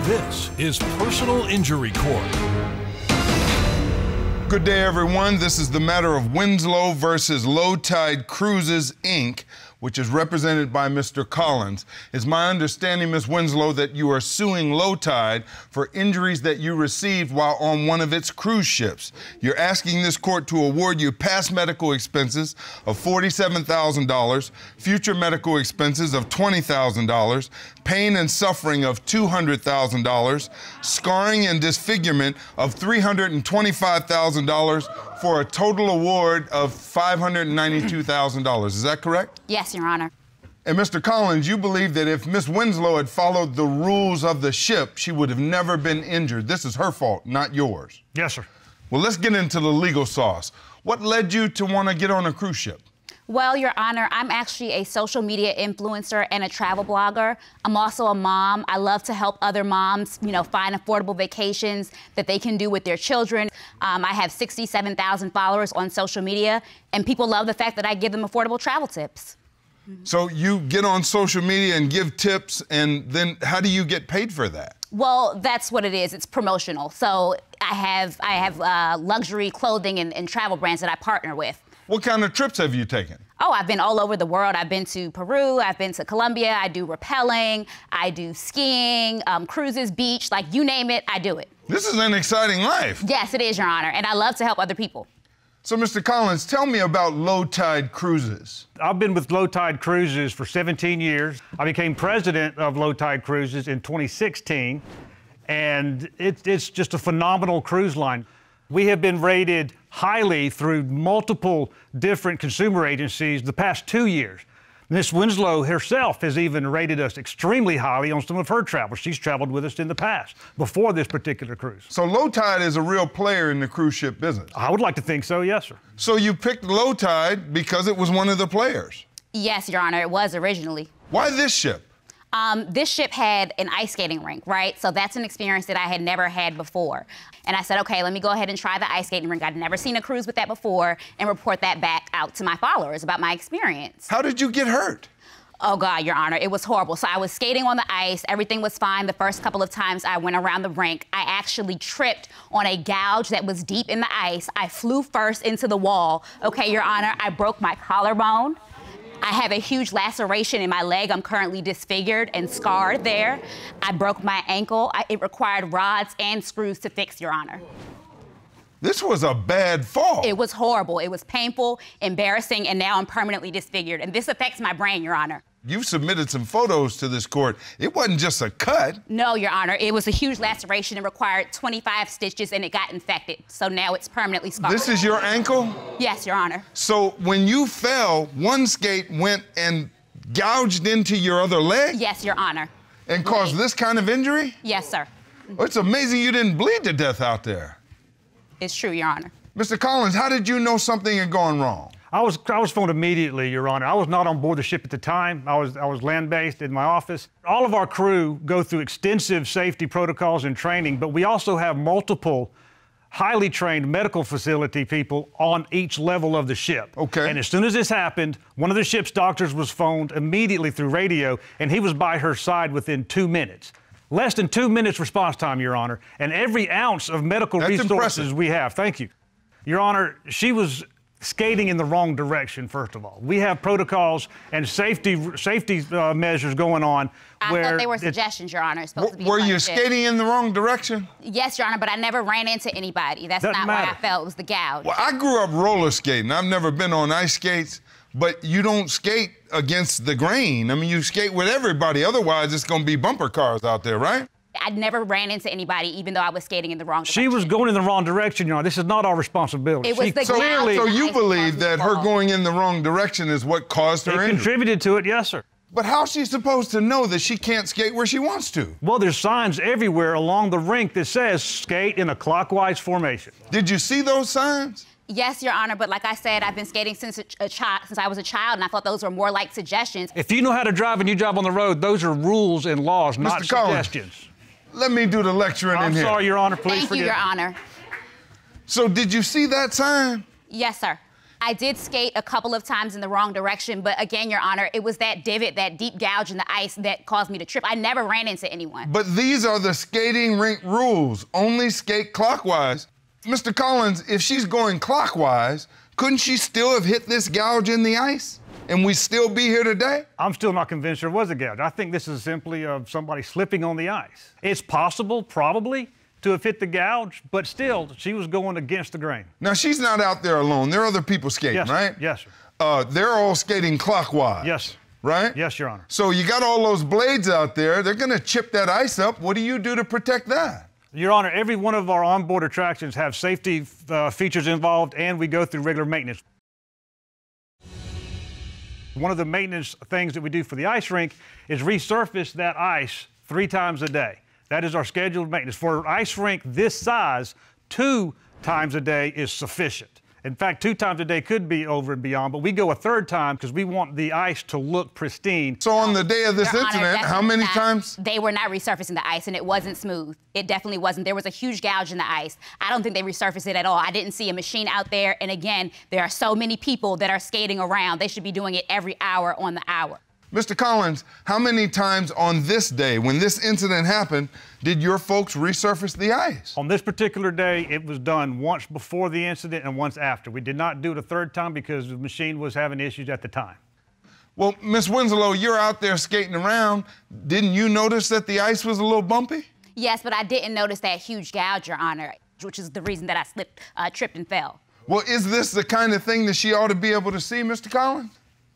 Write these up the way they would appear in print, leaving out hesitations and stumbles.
This is Personal Injury Court. Good day, everyone. This is the matter of Winslow versus Low Tide Cruises, Inc., which is represented by Mr. Collins. It's my understanding, Ms. Winslow, that you are suing Low Tide for injuries that you received while on one of its cruise ships. You're asking this court to award you past medical expenses of $47,000, future medical expenses of $20,000, pain and suffering of $200,000, scarring and disfigurement of $325,000, for a total award of $592,000. Is that correct? Yes, Your Honor. And Mr. Collins, you believe that if Miss Winslow had followed the rules of the ship, she would have never been injured. This is her fault, not yours. Yes, sir. Well, let's get into the legal sauce. What led you to want to get on a cruise ship? Well, Your Honor, I'm actually a social media influencer and a travel blogger. I'm also a mom. I love to help other moms, find affordable vacations that they can do with their children. I have 67,000 followers on social media, and people love the fact that I give them affordable travel tips. So you get on social media and give tips, and then how do you get paid for that? Well, that's what it is. It's promotional. So I have luxury clothing and travel brands that I partner with. What kind of trips have you taken? Oh, I've been all over the world. I've been to Peru, I've been to Colombia, I do rappelling, I do skiing, cruises, beach, like you name it, I do it. This is an exciting life. Yes, it is, Your Honor, and I love to help other people. So, Mr. Collins, tell me about Low Tide Cruises. I've been with Low Tide Cruises for 17 years. I became president of Low Tide Cruises in 2016, and it's just a phenomenal cruise line. We have been rated highly through multiple different consumer agencies the past 2 years. Miss Winslow herself has even rated us extremely highly on some of her travels. She's traveled with us in the past, before this particular cruise. So Low Tide is a real player in the cruise ship business? I would like to think so, yes, sir. So you picked Low Tide because it was one of the players? Yes, Your Honor, it was originally. Why this ship? This ship had an ice skating rink, right? So that's an experience that I had never had before. And I said, okay, let me go ahead and try the ice skating rink. I'd never seen a cruise with that before, and report that back out to my followers about my experience. How did you get hurt? Oh, God, Your Honor, it was horrible. So I was skating on the ice. Everything was fine the first couple of times I went around the rink. I actually tripped on a gouge that was deep in the ice. I flew first into the wall. Okay, Your Honor, I broke my collarbone. I have a huge laceration in my leg. I'm currently disfigured and scarred there. I broke my ankle. It required rods and screws to fix, Your Honor. This was a bad fall. It was horrible. It was painful, embarrassing, and now I'm permanently disfigured. And this affects my brain, Your Honor. You've submitted some photos to this court. It wasn't just a cut. No, Your Honor. It was a huge laceration. It required 25 stitches, and it got infected. So now it's permanently scarred. This is your ankle? Yes, Your Honor. So when you fell, one skate went and gouged into your other leg? Yes, Your Honor. And caused this kind of injury? Yes, sir. Oh, it's amazing you didn't bleed to death out there. It's true, Your Honor. Mr. Collins, how did you know something had gone wrong? I was phoned immediately, Your Honor. I was not on board the ship at the time. I was land-based in my office. All of our crew go through extensive safety protocols and training, but we also have multiple highly trained medical facility people on each level of the ship. Okay. And as soon as this happened, one of the ship's doctors was phoned immediately through radio, and he was by her side within 2 minutes. Less than 2 minutes response time, Your Honor, and every ounce of medical resources we have. Thank you. Your Honor, she was skating in the wrong direction, first of all. We have protocols and safety measures going on. I thought they were suggestions, Your Honor. Were you skating in the wrong direction? Yes, Your Honor, but I never ran into anybody. That's not why I fell. It was the gouge. Well, I grew up roller skating. I've never been on ice skates, but you don't skate against the grain. I mean, you skate with everybody. Otherwise, it's going to be bumper cars out there, right? I never ran into anybody, even though I was skating in the wrong direction. She was going in the wrong direction, Your Honor. This is not our responsibility. It was the clearly. So you believe that her going in the wrong direction is what caused her injury? It contributed to it, yes, sir. But how's she supposed to know that she can't skate where she wants to? Well, there's signs everywhere along the rink that says skate in a clockwise formation. Did you see those signs? Yes, Your Honor, but like I said, I've been skating since I was a child, and I thought those were more like suggestions. If you know how to drive and you drive on the road, those are rules and laws, not suggestions. Let me do the lecturing in here. I'm sorry, Your Honor, please forgive me. Thank you, Your Honor. So did you see that sign? Yes, sir. I did skate a couple of times in the wrong direction, but again, Your Honor, it was that divot, that deep gouge in the ice that caused me to trip. I never ran into anyone. But these are the skating rink rules. Only skate clockwise. Mr. Collins, if she's going clockwise, couldn't she still have hit this gouge in the ice? And we still be here today? I'm still not convinced there was a gouge. I think this is simply of somebody slipping on the ice. It's possible, probably, to have hit the gouge, but still, she was going against the grain. Now, she's not out there alone. There are other people skating, Yes, right? yes, sir. They're all skating clockwise. Yes. Right? Yes, Your Honor. So you got all those blades out there. They're going to chip that ice up. What do you do to protect that? Your Honor, every one of our onboard attractions have safety features involved, and we go through regular maintenance. One of the maintenance things that we do for the ice rink is resurface that ice 3 times a day. That is our scheduled maintenance. For an ice rink this size, 2 times a day is sufficient. In fact, 2 times a day could be over and beyond, but we go a 3rd time because we want the ice to look pristine. So on the day of this Your incident, Honor, how many times? They were not resurfacing the ice, and it wasn't smooth. It definitely wasn't. There was a huge gouge in the ice. I don't think they resurfaced it at all. I didn't see a machine out there, and again, there are so many people that are skating around. They should be doing it every hour on the hour. Mr. Collins, how many times on this day, when this incident happened, did your folks resurface the ice? On this particular day, it was done once before the incident and once after. We did not do it a 3rd time because the machine was having issues at the time. Well, Miss Winslow, you're out there skating around. Didn't you notice that the ice was a little bumpy? Yes, but I didn't notice that huge gouge, Your Honor, which is the reason that I slipped, tripped and fell. Well, is this the kind of thing that she ought to be able to see, Mr. Collins?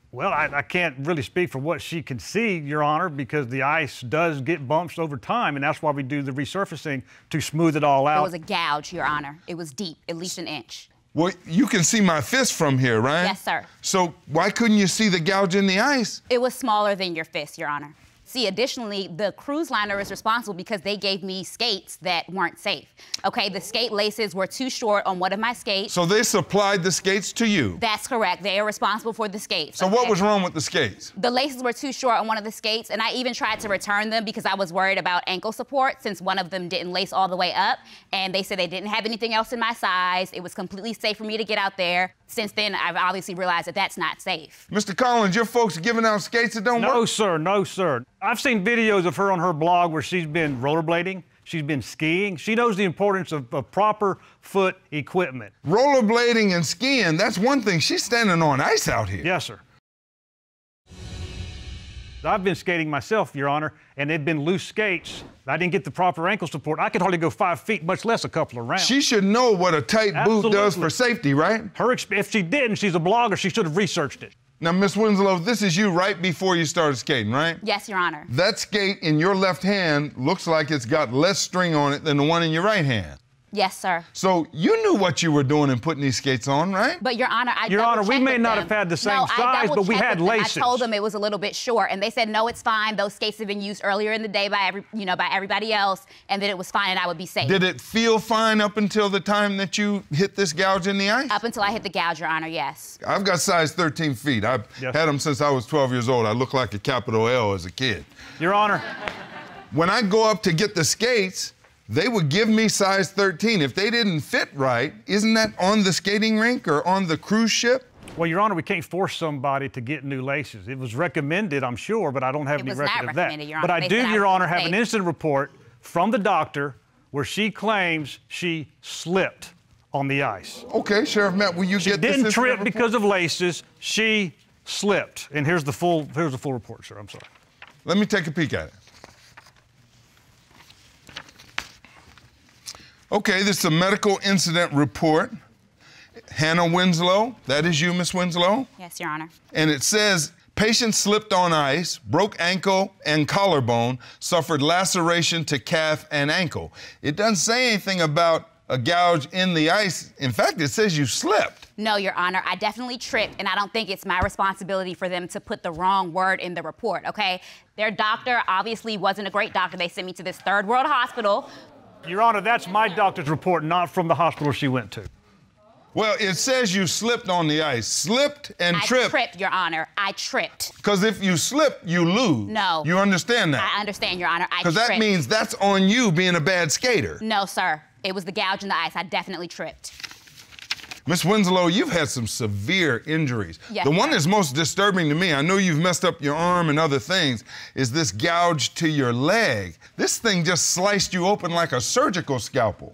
Well, I can't really speak for what she can see, Your Honor, because the ice does get bumps over time, and that's why we do the resurfacing to smooth it all out. It was a gouge, Your Honor. It was deep, at least 1 inch. Well, you can see my fist from here, right? Yes, sir. So why couldn't you see the gouge in the ice? It was smaller than your fist, Your Honor. See, additionally, the cruise liner is responsible because they gave me skates that weren't safe. Okay, the skate laces were too short on one of my skates. So they supplied the skates to you? That's correct. They are responsible for the skates. So what was wrong with the skates? The laces were too short on one of the skates, and I even tried to return them because I was worried about ankle support since one of them didn't lace all the way up, and they said they didn't have anything else in my size. It was completely safe for me to get out there. Since then, I've obviously realized that that's not safe. Mr. Collins, your folks giving out skates that don't work? No, sir, no, sir. I've seen videos of her on her blog where she's been rollerblading, she's been skiing. She knows the importance of proper foot equipment. Rollerblading and skiing, that's one thing. She's standing on ice out here. Yes, sir. I've been skating myself, Your Honor, and they've been loose skates. I didn't get the proper ankle support. I could hardly go 5 feet, much less a couple of rounds. She should know what a tight boot does for safety, right? If she didn't, she's a blogger, she should have researched it. Now, Miss Winslow, this is you right before you started skating, right? Yes, Your Honor. That skate in your left hand looks like it's got less string on it than the one in your right hand. Yes, sir. So you knew what you were doing in putting these skates on, right? But Your Honor, Your Honor, we may not have had the same size, but we had laces. I told them it was a little bit short, and they said, no, it's fine. Those skates have been used earlier in the day by everybody else, and that it was fine and I would be safe. Did it feel fine up until the time that you hit this gouge in the ice? Up until I hit the gouge, Your Honor, yes. I've got size 13 feet. I've had them since I was 12 years old. I look like a capital L as a kid. Your Honor. When I go up to get the skates, they would give me size 13. If they didn't fit right, isn't that on the skating rink or on the cruise ship? Well, Your Honor, we can't force somebody to get new laces. It was recommended, I'm sure, but I don't have any record of that. Your Honor. But I do, Your Honor, have an incident report from the doctor where she claims she slipped on the ice. Okay, Sheriff Matt, will you get this? She didn't trip because of laces. She slipped. And here's the full report, sir. I'm sorry. Let me take a peek at it. Okay, this is a medical incident report. Hannah Winslow, that is you, Miss Winslow? Yes, Your Honor. And it says, patient slipped on ice, broke ankle and collarbone, suffered laceration to calf and ankle. It doesn't say anything about a gouge in the ice. In fact, it says you slipped. No, Your Honor, I definitely tripped, and I don't think it's my responsibility for them to put the wrong word in the report, okay? Their doctor obviously wasn't a great doctor. They sent me to this third world hospital. Your Honor, that's my doctor's report, not from the hospital she went to. Well, it says you slipped on the ice. Slipped and tripped. I tripped, Your Honor. I tripped. Because if you slip, you lose. No. You understand that? I understand, Your Honor. I tripped. Because that means that's on you being a bad skater. No, sir. It was the gouge in the ice. I definitely tripped. Miss Winslow, you've had some severe injuries. Yes, the one sir. that's most disturbing to me, I know you've messed up your arm and other things, is this gouge to your leg. This thing just sliced you open like a surgical scalpel.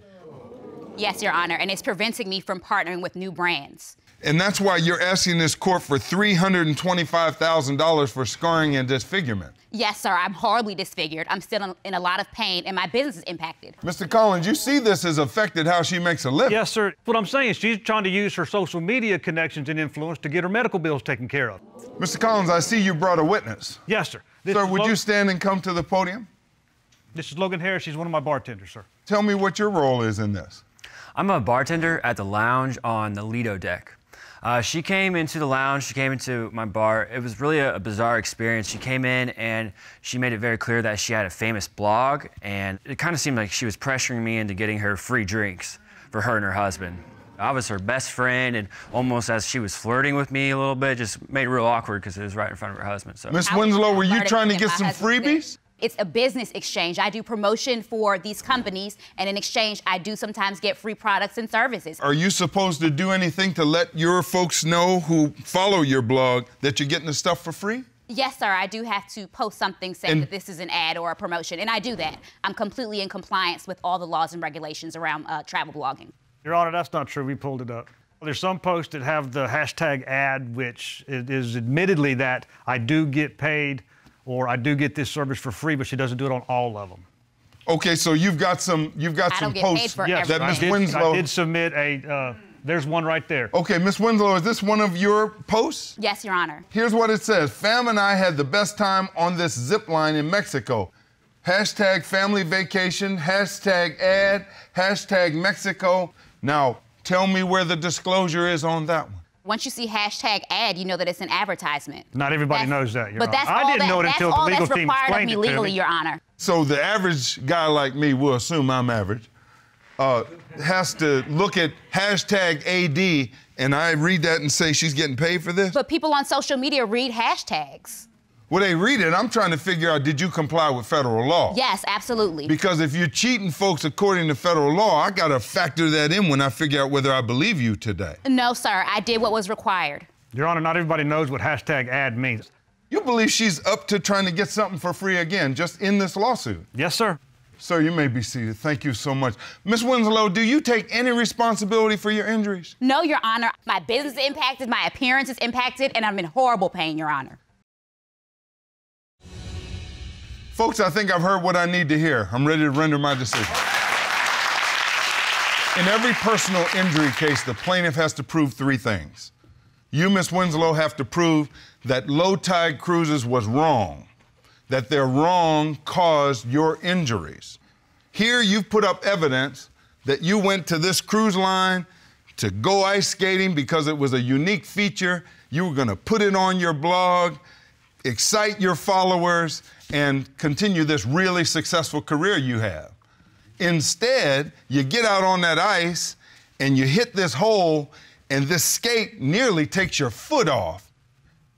Yes, Your Honor, and it's preventing me from partnering with new brands. And that's why you're asking this court for $325,000 for scarring and disfigurement. Yes, sir, I'm horribly disfigured. I'm still in a lot of pain, and my business is impacted. Mr. Collins, you see this has affected how she makes a living. Yes, sir. What I'm saying is she's trying to use her social media connections and influence to get her medical bills taken care of. Mr. Collins, I see you brought a witness. Yes, sir. Sir, would you stand and come to the podium? This is Logan Harris. She's one of my bartenders, sir. Tell me what your role is in this. I'm a bartender at the lounge on the Lido deck. She came into the lounge, she came into my bar. It was really a bizarre experience. She came in and she made it very clear that she had a famous blog, and it kind of seemed like she was pressuring me into getting her free drinks for her and her husband. I was her best friend, and almost as she was flirting with me a little bit, just made it real awkward because it was right in front of her husband. So. Miss Winslow, were you trying to get some freebies? It's a business exchange. I do promotion for these companies, and in exchange, I do sometimes get free products and services. Are you supposed to do anything to let your folks know who follow your blog that you're getting the stuff for free? Yes, sir, I do have to post something saying that this is an ad or a promotion, and I do that. I'm completely in compliance with all the laws and regulations around travel blogging. Your Honor, that's not true. We pulled it up. There's some posts that have the hashtag ad, which is admittedly that I do get paid or I do get this service for free, but she doesn't do it on all of them. Okay, so you've got some posts yes, that Miss Winslow. I did submit a. There's one right there. Okay, Miss Winslow, is this one of your posts? Yes, Your Honor. Here's what it says: Fam and I had the best time on this zip line in Mexico. Hashtag family vacation. Hashtag ad. Hashtag Mexico. Now, tell me where the disclosure is on that one. Once you see hashtag ad, you know that it's an advertisement. Not everybody knows that, Your Honor. But I didn't know it until the legal team explained it to me. That's all that's required of me legally, Your Honor. So the average guy like me, we'll assume I'm average, has to look at hashtag AD, and I read that and say she's getting paid for this? But people on social media read hashtags. Well, they read it. I'm trying to figure out, did you comply with federal law? Yes, absolutely. Because if you're cheating folks according to federal law, I got to factor that in when I figure out whether I believe you today. No, sir. I did what was required. Your Honor, not everybody knows what hashtag ad means. You believe she's up to trying to get something for free again, just in this lawsuit? Yes, sir. Sir, you may be seated. Thank you so much. Miss Winslow, do you take any responsibility for your injuries? No, Your Honor. My business is impacted, my appearance is impacted, and I'm in horrible pain, Your Honor. Folks, I think I've heard what I need to hear. I'm ready to render my decision. In every personal injury case, the plaintiff has to prove three things. You, Miss Winslow, have to prove that Low Tide Cruises was wrong, that their wrong caused your injuries. Here, you've put up evidence that you went to this cruise line to go ice skating because it was a unique feature. You were going to put it on your blog, excite your followers, and continue this really successful career you have. Instead, you get out on that ice and you hit this hole, and this skate nearly takes your foot off.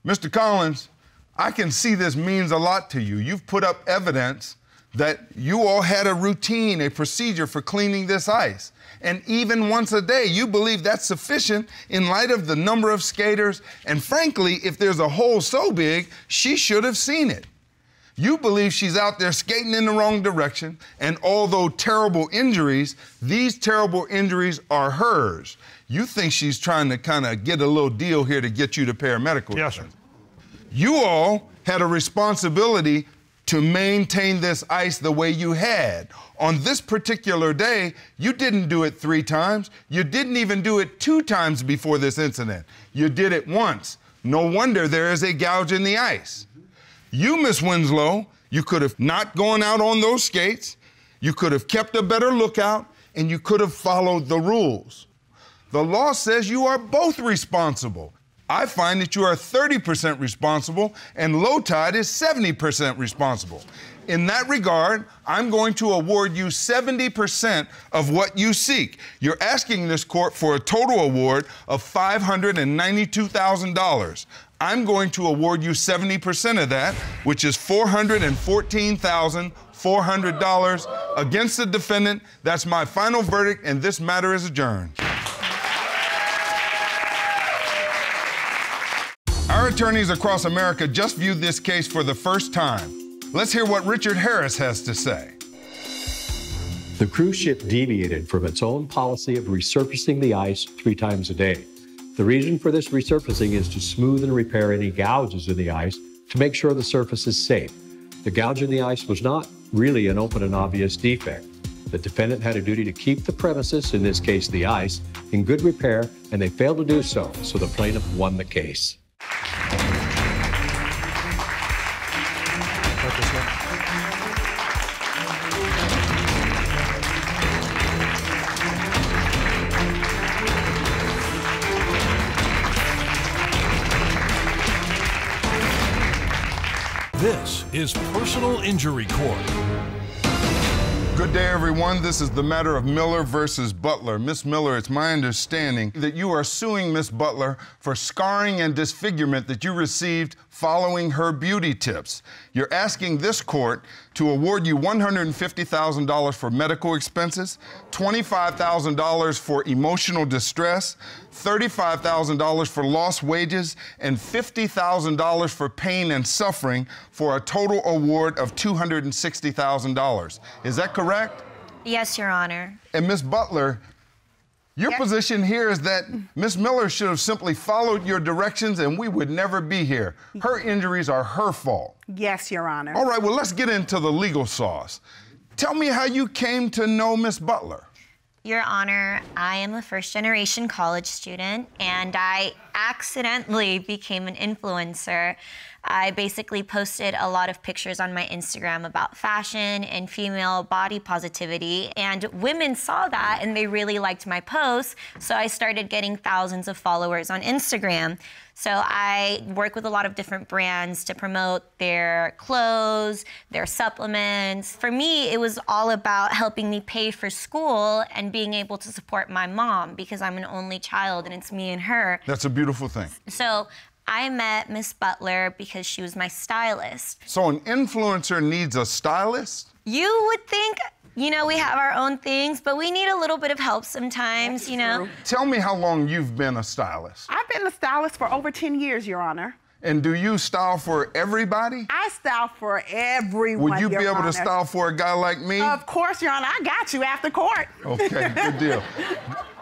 Mr. Collins, I can see this means a lot to you. You've put up evidence that you all had a routine, a procedure for cleaning this ice. And even once a day, you believe that's sufficient in light of the number of skaters. And frankly, if there's a hole so big, she should have seen it. You believe she's out there skating in the wrong direction, and although terrible injuries, these terrible injuries are hers. You think she's trying to kind of get a little deal here to get you to paramedical. Yes, sir. You all had a responsibility to maintain this ice the way you had. On this particular day, you didn't do it 3 times. You didn't even do it 2 times before this incident. You did it once. No wonder there is a gouge in the ice. You, Miss Winslow, you could have not gone out on those skates, you could have kept a better lookout, and you could have followed the rules. The law says you are both responsible. I find that you are 30% responsible, and Low Tide is 70% responsible. In that regard, I'm going to award you 70% of what you seek. You're asking this court for a total award of $592,000. I'm going to award you 70% of that, which is $414,400 against the defendant. That's my final verdict, and this matter is adjourned. Bar attorneys across America just viewed this case for the first time. Let's hear what Richard Harris has to say. The cruise ship deviated from its own policy of resurfacing the ice 3 times a day. The reason for this resurfacing is to smooth and repair any gouges in the ice to make sure the surface is safe. The gouge in the ice was not really an open and obvious defect. The defendant had a duty to keep the premises, in this case the ice, in good repair, and they failed to do so the plaintiff won the case. This is Personal Injury Court. Good day, everyone. This is the matter of Miller versus Butler. Miss Miller, it's my understanding that you are suing Miss Butler for scarring and disfigurement that you received following her beauty tips. You're asking this court to award you $150,000 for medical expenses, $25,000 for emotional distress, $35,000 for lost wages, and $50,000 for pain and suffering, for a total award of $260,000. Is that correct? Yes, Your Honor. And Miss Butler, your position here is that Miss Miller should have simply followed your directions and we would never be here. Her injuries are her fault. Yes, Your Honor. All right, well, let's get into the legal sauce. Tell me how you came to know Miss Butler. Your Honor, I am a first-generation college student, and I accidentally became an influencer. I basically posted a lot of pictures on my Instagram about fashion and female body positivity, and women saw that and they really liked my posts, so I started getting thousands of followers on Instagram. So I work with a lot of different brands to promote their clothes, their supplements. For me, it was all about helping me pay for school and being able to support my mom, because I'm an only child and it's me and her. That's a beautiful thing. So I met Miss Butler because she was my stylist. So an influencer needs a stylist? You would think, you know, we have our own things, but we need a little bit of help sometimes, you know. Tell me how long you've been a stylist. I've been a stylist for over 10 years, Your Honor. And do you style for everybody? I style for everyone, Would you Your be able Honor. to style for a guy like me? Of course, Your Honor. I got you after court. Okay, good deal.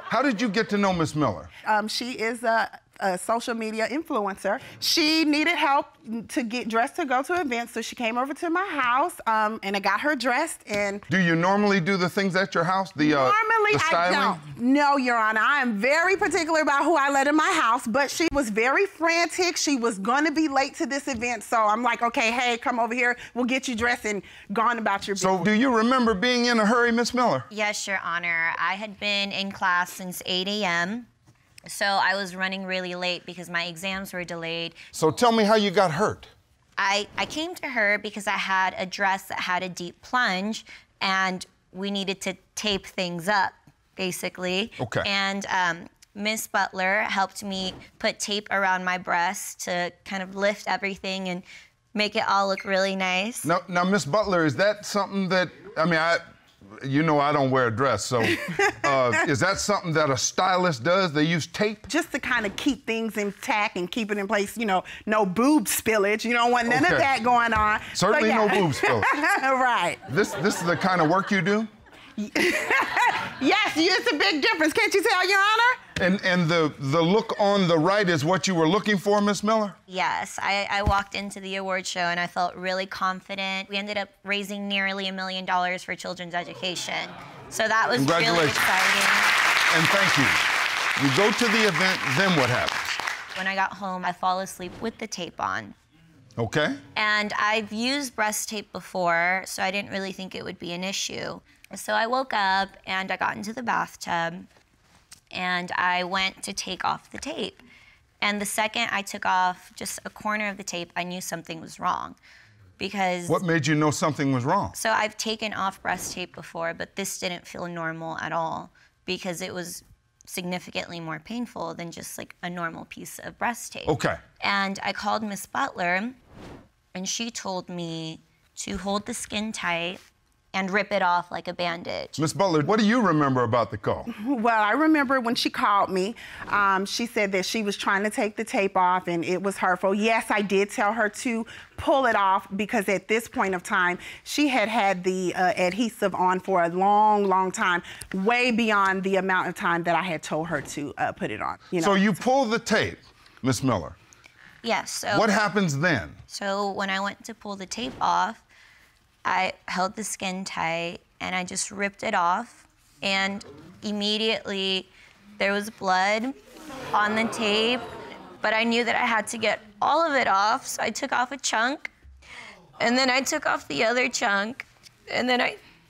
How did you get to know Miss Miller? She is a social media influencer. She needed help to get dressed to go to events, so she came over to my house, and I got her dressed. And do you normally do the things at your house? Normally, I don't. No, Your Honor. I am very particular about who I let in my house, but she was very frantic. She was going to be late to this event, so I'm like, okay, hey, come over here. We'll get you dressed and gone about your business. So do you remember being in a hurry, Miss Miller? Yes, Your Honor. I had been in class since 8 a.m., so I was running really late because my exams were delayed. So tell me how you got hurt. I came to her because I had a dress that had a deep plunge, and we needed to tape things up, basically. Okay. And Miss Butler helped me put tape around my breast to kind of lift everything and make it all look really nice. Now, Miss Butler, is that something that, you know I don't wear a dress, so is that something that a stylist does? They use tape? Just to kind of keep things intact and keep it in place, you know, no boob spillage. You don't want none of that going on. Certainly no boob spillage. Right. This is the kind of work you do? Yes, it's a big difference. Can't you tell, Your Honor? And the look on the right is what you were looking for, Miss Miller? Yes, I walked into the award show and I felt really confident. We ended up raising nearly $1 million for children's education. So that was really exciting. And thank you. You go to the event, then what happens? When I got home, I fall asleep with the tape on. Okay. And I've used breast tape before, so I didn't really think it would be an issue. So I woke up and I got into the bathtub and I went to take off the tape. And the second I took off just a corner of the tape, I knew something was wrong. Because... What made you know something was wrong? So I've taken off breast tape before, but this didn't feel normal at all because it was significantly more painful than just like a normal piece of breast tape. Okay. And I called Miss Butler and she told me to hold the skin tight and rip it off like a bandage. Miss Butler, what do you remember about the call? Well, I remember when she called me, she said that she was trying to take the tape off and it was hurtful. Yes, I did tell her to pull it off because at this point of time, she had had the adhesive on for a long, long time, way beyond the amount of time that I had told her to put it on. You know? So you pull the tape, Miss Miller. Yes. So What happens then? So when I went to pull the tape off, I held the skin tight and I just ripped it off, and immediately there was blood on the tape, but I knew that I had to get all of it off, so I took off a chunk, and then I took off the other chunk, and then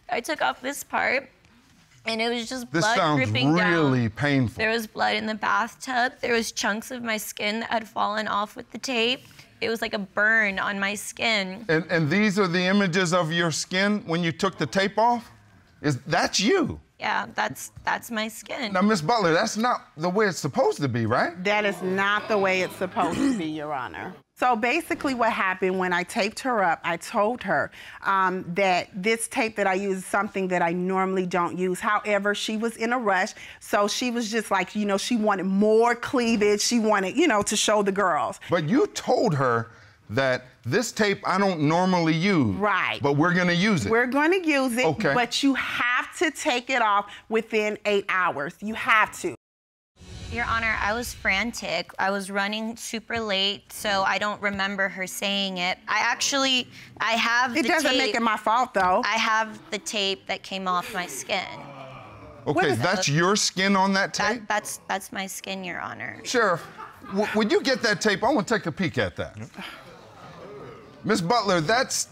I took off this part, and it was just blood dripping down. This sounds really painful. There was blood in the bathtub. There was chunks of my skin that had fallen off with the tape. It was like a burn on my skin. And these are the images of your skin when you took the tape off? That's you? Yeah, that's my skin. Now, Miss Butler, that's not the way it's supposed to be, right? That is not the way it's supposed to be, Your Honor. So basically what happened when I taped her up, I told her that this tape that I use is something that I normally don't use. However, she was in a rush, so she was just like, you know, she wanted more cleavage. She wanted, you know, to show the girls. But you told her that this tape I don't normally use. Right. But we're going to use it. We're going to use it, okay. But you have to take it off within 8 hours. You have to. Your Honor, I was frantic. I was running super late, so I don't remember her saying it. I have the tape. It doesn't make it my fault, though. I have the tape that came off my skin. Okay, that's your skin on that tape? That's my skin, Your Honor. Sheriff, would you get that tape? I want to take a peek at that. Miss Butler, that's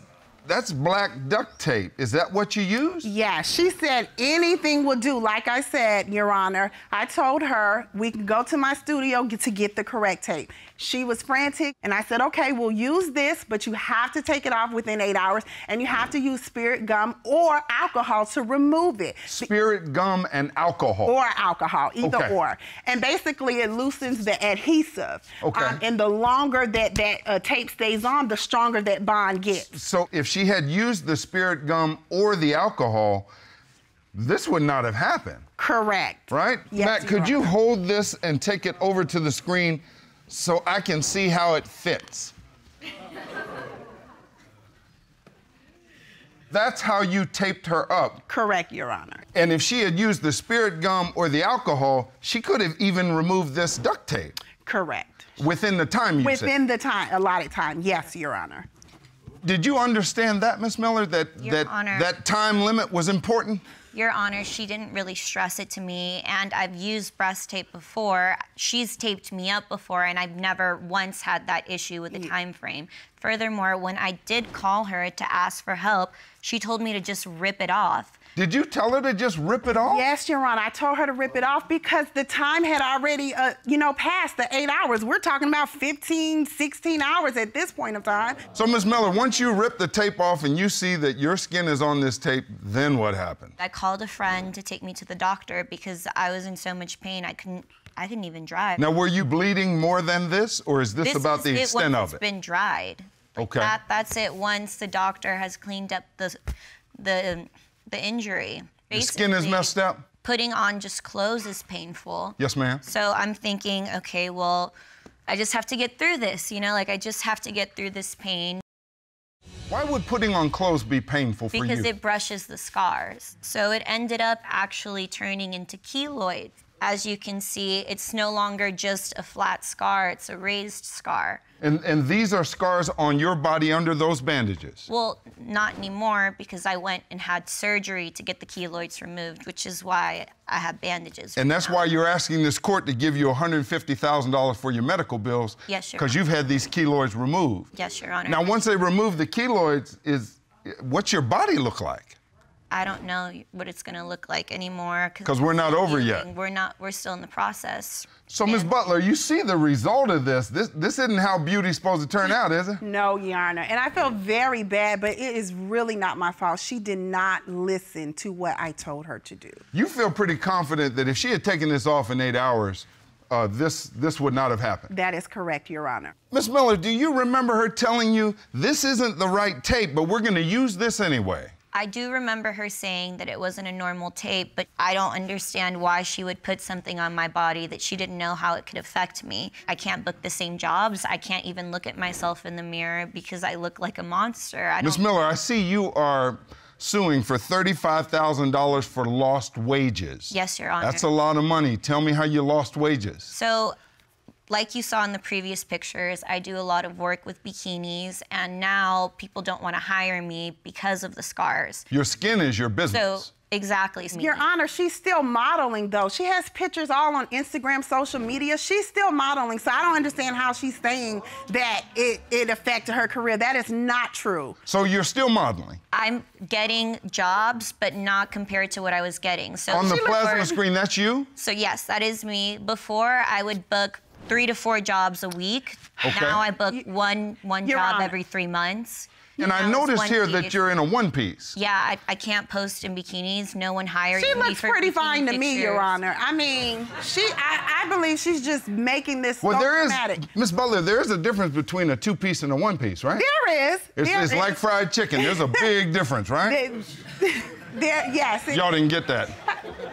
black duct tape. Is that what you use? Yeah, she said anything will do. Like I said, Your Honor, I told her we can go to my studio to get the correct tape. She was frantic, and I said, okay, we'll use this, but you have to take it off within 8 hours, and you have to use spirit gum or alcohol to remove it. Spirit gum and alcohol? Or alcohol, either okay. or. And basically, it loosens the adhesive. Okay. And the longer that tape stays on, the stronger that bond gets. So if she had used the spirit gum or the alcohol, this would not have happened. Correct. Right? Yes, Matt, could you hold this and take it over to the screen so I can see how it fits? That's how you taped her up. Correct, Your Honor. And if she had used the spirit gum or the alcohol, she could have even removed this duct tape. Correct. Within the time you said. Within the time, allotted time, yes, Your Honor. Did you understand that, Miss Miller, that Honor. that time limit was important? Your Honor, she didn't really stress it to me, and I've used breast tape before. She's taped me up before, and I've never once had that issue with the time frame. Furthermore, when I did call her to ask for help, she told me to just rip it off. Did you tell her to just rip it off? Yes, Your Honor. I told her to rip it off because the time had already, passed the 8 hours. We're talking about 15, 16 hours at this point of time. So, Miss Miller, once you rip the tape off and you see that your skin is on this tape, then what happened? I called a friend to take me to the doctor because I was in so much pain I couldn't even drive. Now, were you bleeding more than this, or is this about the extent of it? It's been dried. Okay. That's it once the doctor has cleaned up the injury. The skin is messed up? Putting on just clothes is painful. Yes, ma'am. So I'm thinking, okay, well, I just have to get through this, I just have to get through this pain. Why would putting on clothes be painful for you? Because it brushes the scars. So it ended up actually turning into keloids. As you can see, it's no longer just a flat scar, it's a raised scar. And these are scars on your body under those bandages? Well, not anymore, because I went and had surgery to get the keloids removed, which is why I have bandages. And that's why you're asking this court to give you $150,000 for your medical bills? Yes, Your Honor. Because you've had these keloids removed? Yes, Your Honor. Now, once they remove the keloids, what's your body look like? I don't know what it's going to look like anymore. Because we're not over yet. We're still in the process. So, Ms. Butler, you see the result of this. This isn't how beauty's supposed to turn out, is it? No, Your Honor. And I feel very bad, but it is really not my fault. She did not listen to what I told her to do. You feel pretty confident that if she had taken this off in 8 hours, this would not have happened? That is correct, Your Honor. Ms. Miller, do you remember her telling you, this isn't the right tape, but we're going to use this anyway? I do remember her saying that it wasn't a normal tape, but I don't understand why she would put something on my body that she didn't know how it could affect me. I can't book the same jobs. I can't even look at myself in the mirror because I look like a monster. Ms. Miller, I see you are suing for $35,000 for lost wages. Yes, Your Honor. That's a lot of money. Tell me how you lost wages. So, like you saw in the previous pictures, I do a lot of work with bikinis, and now people don't want to hire me because of the scars. Your skin is your business. So, exactly. Your Honor, she's still modeling, though. She has pictures all on Instagram, social media. She's still modeling, so I don't understand how she's saying that it affected her career. That is not true. So you're still modeling? I'm getting jobs, but not compared to what I was getting. So on the plasma screen, that's you? So yes, that is me. Before, I would book 3 to 4 jobs a week. Okay. Now I book one job every 3 months. And I noticed here that you're in a one-piece. Yeah, I can't post in bikinis. No one hires me for She looks pretty fine to me, Your pictures. Honor. I mean, I believe she's just making this Well, so there is, dramatic. Ms. Butler, there is a difference between a two-piece and a one-piece, right? There is. It's like fried chicken. There's a big difference, right? Yes. Y'all didn't get that.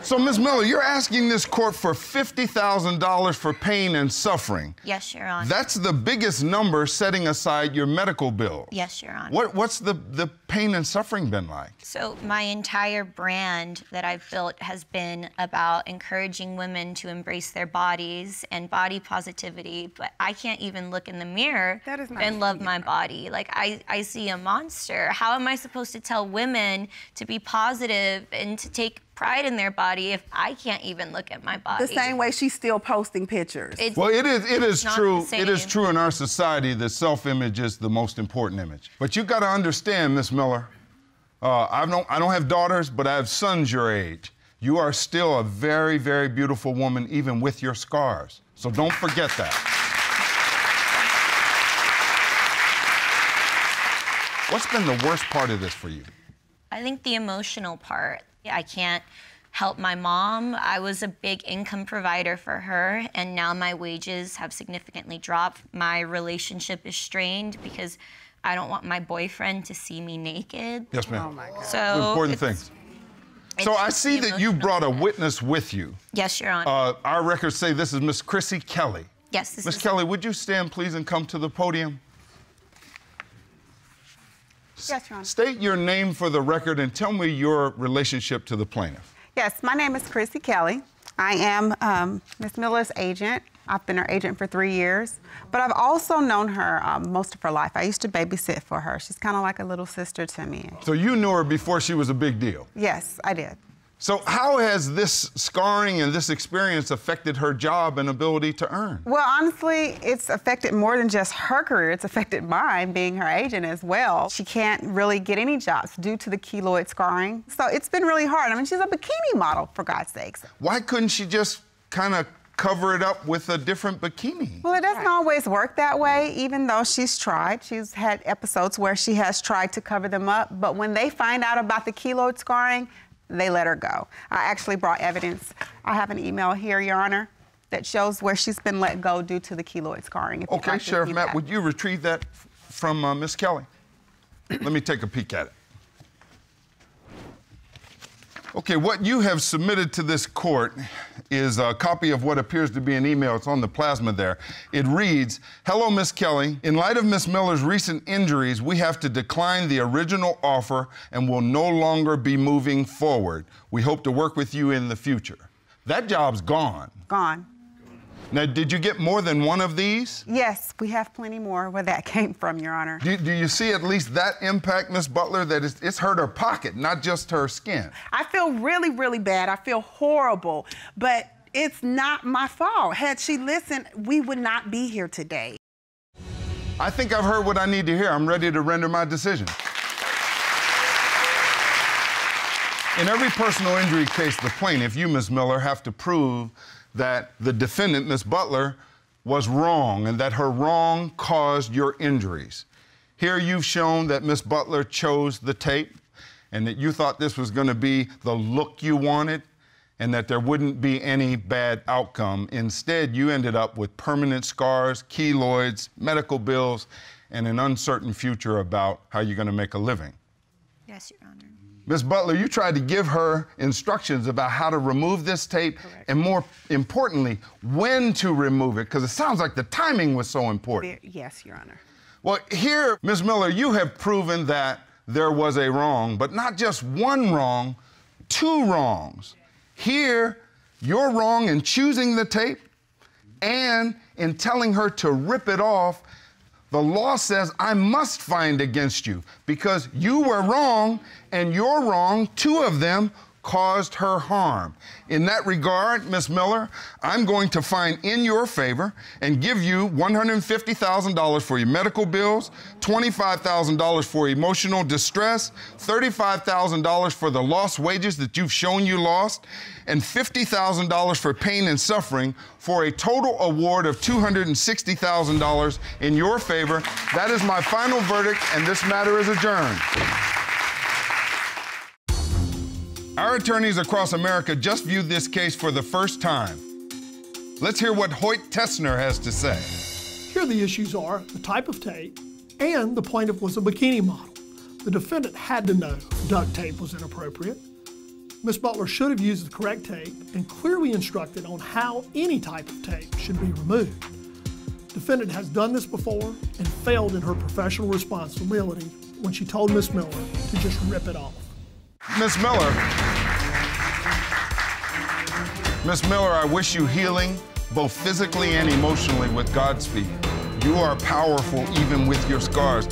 So, Ms. Miller, you're asking this court for $50,000 for pain and suffering. Yes, Your Honor. That's the biggest number, setting aside your medical bill. Yes, Your Honor. What's the pain and suffering been like? So my entire brand that I've built has been about encouraging women to embrace their bodies and body positivity, but I can't even look in the mirror and love my body. Like, I see a monster. How am I supposed to tell women to be positive and to take pride in their body if I can't even look at my body? The same way she's still posting pictures. Well, it is not true. the same. It is true in our society that self-image is the most important image. But you got to understand, Miss Miller, I don't have daughters, but I have sons your age. You are still a very, very beautiful woman, even with your scars. So don't forget that. What's been the worst part of this for you? I think the emotional part. I can't help my mom. I was a big income provider for her, and now my wages have significantly dropped. My relationship is strained because I don't want my boyfriend to see me naked. Yes, ma'am. Oh, my God. So important things. So I see that you brought a witness with you. Yes, Your Honor. Our records say this is Miss Chrissy Kelly. Yes, this Miss is. Kelly, would you stand, please, and come to the podium? Yes, Your Honor. State your name for the record and tell me your relationship to the plaintiff. Yes, my name is Chrissy Kelly. I am Ms. Miller's agent. I've been her agent for 3 years, but I've also known her most of her life. I used to babysit for her. She's kind of like a little sister to me. So you knew her before she was a big deal? Yes, I did. So how has this scarring and this experience affected her job and ability to earn? Well, honestly, it's affected more than just her career. It's affected mine, being her agent as well. She can't really get any jobs due to the keloid scarring. So it's been really hard. I mean, she's a bikini model, for God's sakes. Why couldn't she just kind of cover it up with a different bikini? Well, it doesn't always work that way, even though she's tried. She's had episodes where she has tried to cover them up, but when they find out about the keloid scarring, they let her go. I actually brought evidence. I have an email here, Your Honor, that shows where she's been let go due to the keloid scarring. Okay, Sheriff Matt, would you retrieve that from Miss Kelly? Let me take a peek at it. Okay, what you have submitted to this court is a copy of what appears to be an email. It's on the plasma there. It reads, "Hello, Miss Kelly. In light of Miss Miller's recent injuries, we have to decline the original offer and will no longer be moving forward. We hope to work with you in the future." That job's gone. Gone. Now, did you get more than one of these? Yes, we have plenty more where that came from, Your Honor. Do you see at least that impact, Miss Butler, that it's hurt her pocket, not just her skin? I feel really, really bad. I feel horrible, but it's not my fault. Had she listened, we would not be here today. I think I've heard what I need to hear. I'm ready to render my decision. In every personal injury case, the plaintiff, you, Ms. Miller, have to prove that the defendant, Ms. Butler, was wrong and that her wrong caused your injuries. Here you've shown that Ms. Butler chose the tape and that you thought this was going to be the look you wanted and that there wouldn't be any bad outcome. Instead, you ended up with permanent scars, keloids, medical bills, and an uncertain future about how you're going to make a living. Yes, Your Honor. Ms. Butler, you tried to give her instructions about how to remove this tape. Correct. And more importantly, when to remove it, because it sounds like the timing was so important. Yes, Your Honor. Well, here, Ms. Miller, you have proven that there was a wrong, but not just one wrong, two wrongs. Here, you're wrong in choosing the tape and in telling her to rip it off. The law says I must find against you because you were wrong and you're wrong. Two of them caused her harm. In that regard, Ms. Miller, I'm going to find in your favor and give you $150,000 for your medical bills, $25,000 for emotional distress, $35,000 for the lost wages that you've shown you lost, and $50,000 for pain and suffering, for a total award of $260,000 in your favor. That is my final verdict, and this matter is adjourned. Our attorneys across America just viewed this case for the first time. Let's hear what Hoyt Tessner has to say. Here the issues are the type of tape and the plaintiff was a bikini model. The defendant had to know duct tape was inappropriate. Ms. Butler should have used the correct tape and clearly instructed on how any type of tape should be removed. Defendant has done this before and failed in her professional responsibility when she told Ms. Miller to just rip it off. Ms. Miller, I wish you healing, both physically and emotionally, with Godspeed. You are powerful even with your scars.